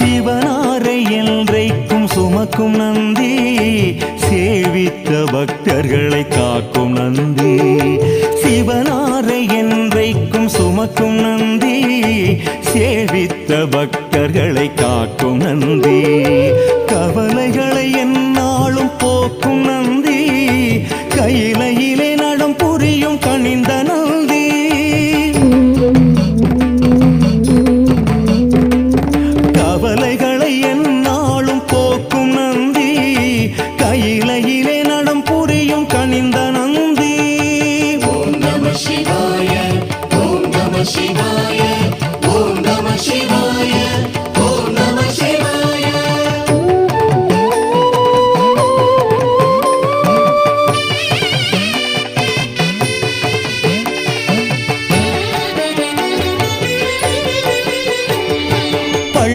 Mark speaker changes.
Speaker 1: சிவனாரை என்றைக்கும் சுமக்கும் நந்தி, சேவித்த பக்தர்களை காக்கும் நந்தி. சிவனாரை என்றைக்கும் சுமக்கும் நந்தி, சேவித்த பக்தர்களை காக்கும் நந்தி. கவலைகளை எந்நாளும் போக்கும் நந்தி, கையிலையிலே நடம் புரியும் கனிந்த